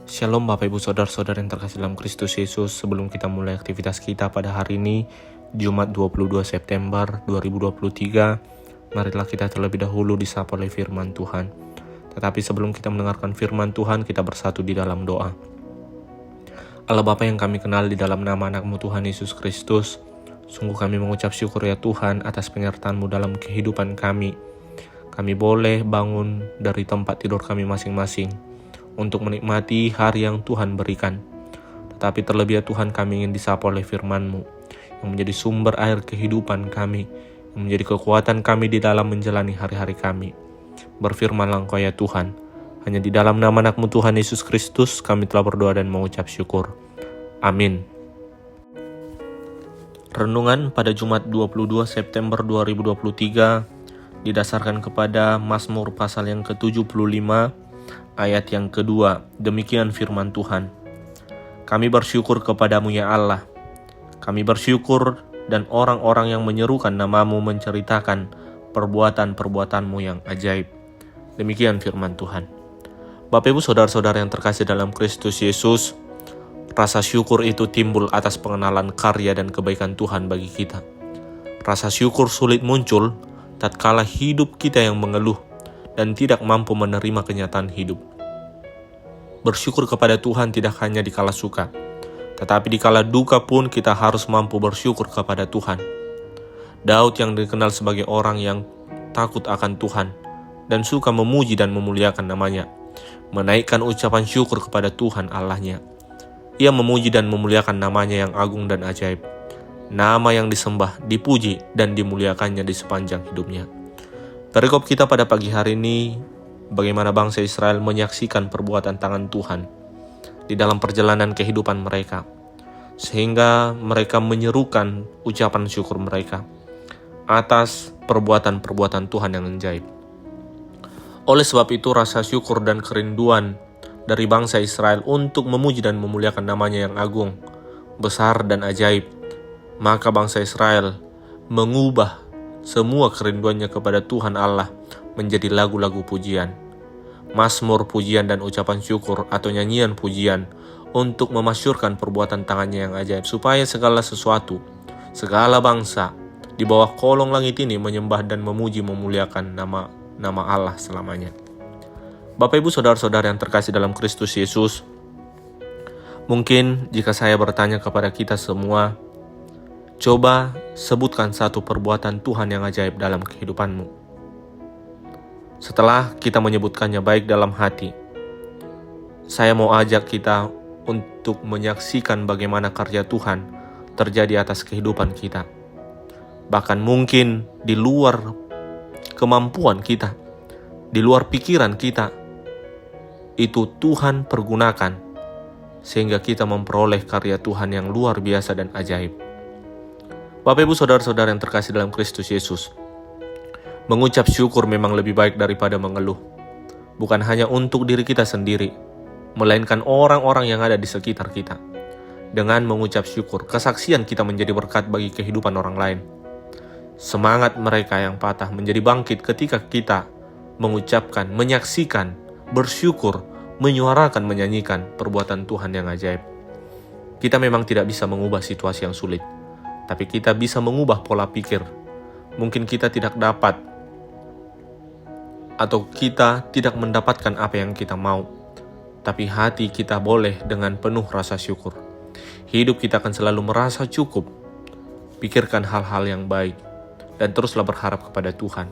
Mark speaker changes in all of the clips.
Speaker 1: Shalom Bapak Ibu Saudara-saudara yang terkasih dalam Kristus Yesus. Sebelum kita mulai aktivitas kita pada hari ini, Jumat 22 September 2023, marilah kita terlebih dahulu disapa oleh firman Tuhan. Tetapi sebelum kita mendengarkan firman Tuhan, kita bersatu di dalam doa. Allah Bapa yang kami kenal, di dalam nama anak-Mu Tuhan Yesus Kristus, sungguh kami mengucap syukur ya Tuhan atas penyertaan-Mu dalam kehidupan kami. Kami boleh bangun dari tempat tidur kami masing-masing untuk menikmati hari yang Tuhan berikan. Tetapi terlebih ya Tuhan, kami ingin disapa oleh firman-Mu yang menjadi sumber air kehidupan kami, yang menjadi kekuatan kami di dalam menjalani hari-hari kami. Berfirmanlah Engkau ya Tuhan. Hanya di dalam nama anak-Mu Tuhan Yesus Kristus kami telah berdoa dan mengucap syukur. Amin. Renungan pada Jumat 22 September 2023 didasarkan kepada Mazmur pasal yang ke-75 ayat yang kedua. Demikian firman Tuhan. Kami bersyukur kepadamu ya Allah. Kami bersyukur dan orang-orang yang menyerukan nama-Mu menceritakan perbuatan-perbuatan-Mu yang ajaib. Demikian firman Tuhan. Bapak Ibu Saudara-saudara yang terkasih dalam Kristus Yesus, rasa syukur itu timbul atas pengenalan karya dan kebaikan Tuhan bagi kita. Rasa syukur sulit muncul tatkala hidup kita yang mengeluh dan tidak mampu menerima kenyataan hidup. Bersyukur kepada Tuhan tidak hanya di kala suka, tetapi di kala duka pun kita harus mampu bersyukur kepada Tuhan. Daud yang dikenal sebagai orang yang takut akan Tuhan dan suka memuji dan memuliakan namanya, menaikkan ucapan syukur kepada Tuhan Allahnya. Ia memuji dan memuliakan namanya yang agung dan ajaib. Nama yang disembah, dipuji, dan dimuliakannya di sepanjang hidupnya. Perikop kita pada pagi hari ini, bagaimana bangsa Israel menyaksikan perbuatan tangan Tuhan di dalam perjalanan kehidupan mereka, sehingga mereka menyerukan ucapan syukur mereka atas perbuatan-perbuatan Tuhan yang ajaib. Oleh sebab itu, rasa syukur dan kerinduan dari bangsa Israel untuk memuji dan memuliakan namanya yang agung, besar, dan ajaib, maka bangsa Israel mengubah semua kerinduannya kepada Tuhan Allah menjadi lagu-lagu pujian, mazmur pujian dan ucapan syukur atau nyanyian pujian untuk memasyurkan perbuatan tangannya yang ajaib, supaya segala sesuatu, segala bangsa di bawah kolong langit ini menyembah dan memuji memuliakan nama Allah selamanya. Bapak Ibu Saudara-saudara yang terkasih dalam Kristus Yesus, mungkin jika saya bertanya kepada kita semua, coba sebutkan satu perbuatan Tuhan yang ajaib dalam kehidupanmu. Setelah kita menyebutkannya baik dalam hati, saya mau ajak kita untuk menyaksikan bagaimana karya Tuhan terjadi atas kehidupan kita. Bahkan mungkin di luar kemampuan kita, di luar pikiran kita, itu Tuhan pergunakan sehingga kita memperoleh karya Tuhan yang luar biasa dan ajaib. Bapak Ibu Saudara-saudara yang terkasih dalam Kristus Yesus, mengucap syukur memang lebih baik daripada mengeluh. Bukan hanya untuk diri kita sendiri, melainkan orang-orang yang ada di sekitar kita. Dengan mengucap syukur, kesaksian kita menjadi berkat bagi kehidupan orang lain. Semangat mereka yang patah menjadi bangkit ketika kita mengucapkan, menyaksikan, bersyukur, menyuarakan, menyanyikan perbuatan Tuhan yang ajaib. Kita memang tidak bisa mengubah situasi yang sulit, tapi kita bisa mengubah pola pikir. Mungkin kita tidak dapat atau kita tidak mendapatkan apa yang kita mau, tapi hati kita boleh dengan penuh rasa syukur. Hidup kita akan selalu merasa cukup. Pikirkan hal-hal yang baik dan teruslah berharap kepada Tuhan.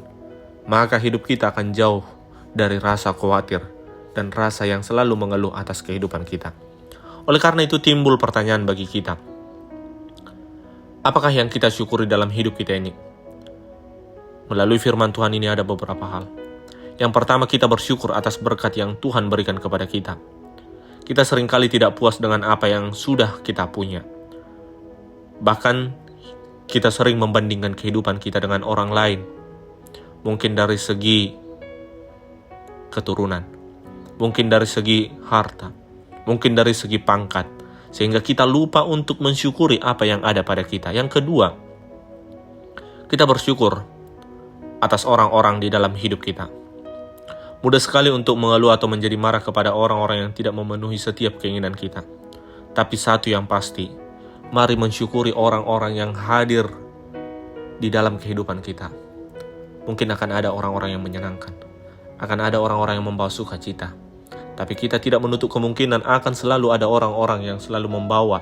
Speaker 1: Maka hidup kita akan jauh dari rasa khawatir dan rasa yang selalu mengeluh atas kehidupan kita. Oleh karena itu timbul pertanyaan bagi kita. Apakah yang kita syukuri dalam hidup kita ini? Melalui firman Tuhan ini ada beberapa hal. Yang pertama, kita bersyukur atas berkat yang Tuhan berikan kepada kita. Kita seringkali tidak puas dengan apa yang sudah kita punya. Bahkan kita sering membandingkan kehidupan kita dengan orang lain. Mungkin dari segi keturunan, mungkin dari segi harta, mungkin dari segi pangkat, sehingga kita lupa untuk mensyukuri apa yang ada pada kita. Yang kedua, kita bersyukur atas orang-orang di dalam hidup kita. Mudah sekali untuk mengeluh atau menjadi marah kepada orang-orang yang tidak memenuhi setiap keinginan kita. Tapi satu yang pasti, mari mensyukuri orang-orang yang hadir di dalam kehidupan kita. Mungkin akan ada orang-orang yang menyenangkan, akan ada orang-orang yang membawa sukacita. Tapi kita tidak menutup kemungkinan akan selalu ada orang-orang yang selalu membawa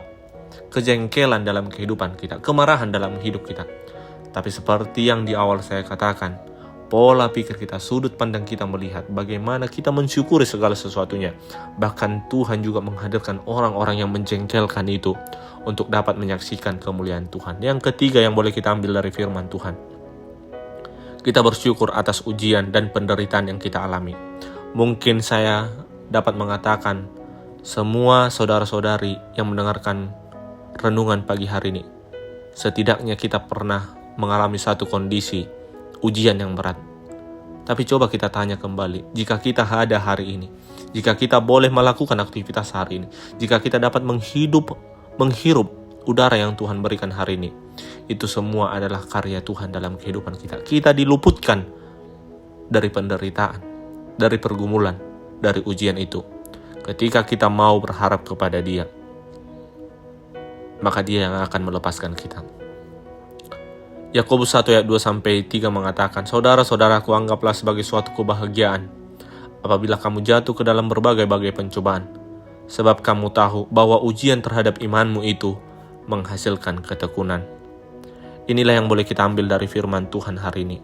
Speaker 1: kejengkelan dalam kehidupan kita, kemarahan dalam hidup kita. Tapi seperti yang di awal saya katakan, pola pikir kita, sudut pandang kita melihat bagaimana kita mensyukuri segala sesuatunya. Bahkan Tuhan juga menghadirkan orang-orang yang menjengkelkan itu untuk dapat menyaksikan kemuliaan Tuhan. Yang ketiga yang boleh kita ambil dari firman Tuhan, kita bersyukur atas ujian dan penderitaan yang kita alami. Mungkin saya dapat mengatakan semua saudara-saudari yang mendengarkan renungan pagi hari ini, setidaknya kita pernah mengalami satu kondisi ujian yang berat. Tapi coba kita tanya kembali, jika kita ada hari ini, jika kita boleh melakukan aktivitas hari ini, jika kita dapat menghirup udara yang Tuhan berikan hari ini, itu semua adalah karya Tuhan dalam kehidupan kita. Kita diluputkan dari penderitaan, dari pergumulan, dari ujian itu. Ketika kita mau berharap kepada Dia, maka Dia yang akan melepaskan kita. Yakobus 1 ayat 2-3 mengatakan, saudara-saudaraku, anggaplah sebagai suatu kebahagiaan apabila kamu jatuh ke dalam berbagai-bagai pencobaan, sebab kamu tahu bahwa ujian terhadap imanmu itu menghasilkan ketekunan. Inilah yang boleh kita ambil dari firman Tuhan hari ini.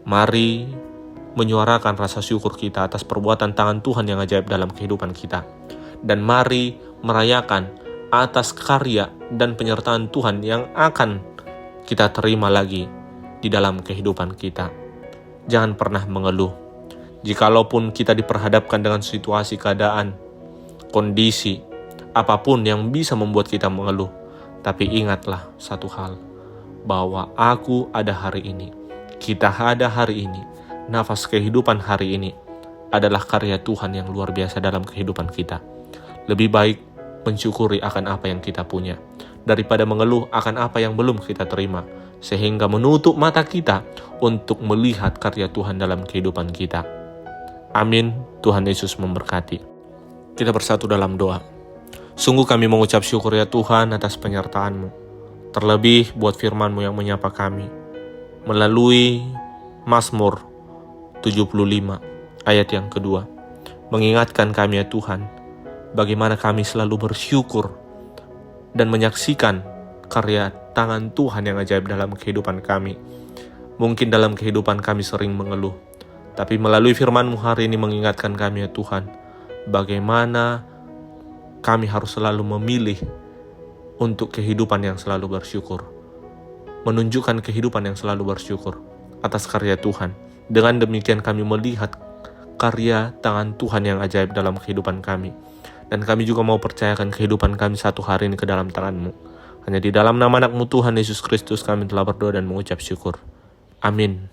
Speaker 1: Mari menyuarakan rasa syukur kita atas perbuatan tangan Tuhan yang ajaib dalam kehidupan kita. Dan mari merayakan atas karya dan penyertaan Tuhan yang akan kita terima lagi di dalam kehidupan kita. Jangan pernah mengeluh. Jikalaupun kita diperhadapkan dengan situasi, keadaan, kondisi, apapun yang bisa membuat kita mengeluh. Tapi ingatlah satu hal, bahwa aku ada hari ini, kita ada hari ini, nafas kehidupan hari ini adalah karya Tuhan yang luar biasa dalam kehidupan kita. Lebih baik mensyukuri akan apa yang kita punya, daripada mengeluh akan apa yang belum kita terima, sehingga menutup mata kita untuk melihat karya Tuhan dalam kehidupan kita. Amin. Tuhan Yesus memberkati. Kita bersatu dalam doa. Sungguh kami mengucap syukur ya Tuhan atas penyertaan-Mu, terlebih buat firman-Mu yang menyapa kami melalui Mazmur 75 ayat yang kedua, mengingatkan kami ya Tuhan, bagaimana kami selalu bersyukur dan menyaksikan karya tangan Tuhan yang ajaib dalam kehidupan kami. Mungkin dalam kehidupan kami sering mengeluh, tapi melalui firman-Mu hari ini mengingatkan kami ya Tuhan, bagaimana kami harus selalu memilih untuk kehidupan yang selalu bersyukur, menunjukkan kehidupan yang selalu bersyukur atas karya Tuhan. Dengan demikian kami melihat karya tangan Tuhan yang ajaib dalam kehidupan kami. Dan kami juga mau percayakan kehidupan kami satu hari ini ke dalam tangan-Mu. Hanya di dalam nama anak-Mu Tuhan Yesus Kristus kami telah berdoa dan mengucap syukur. Amin.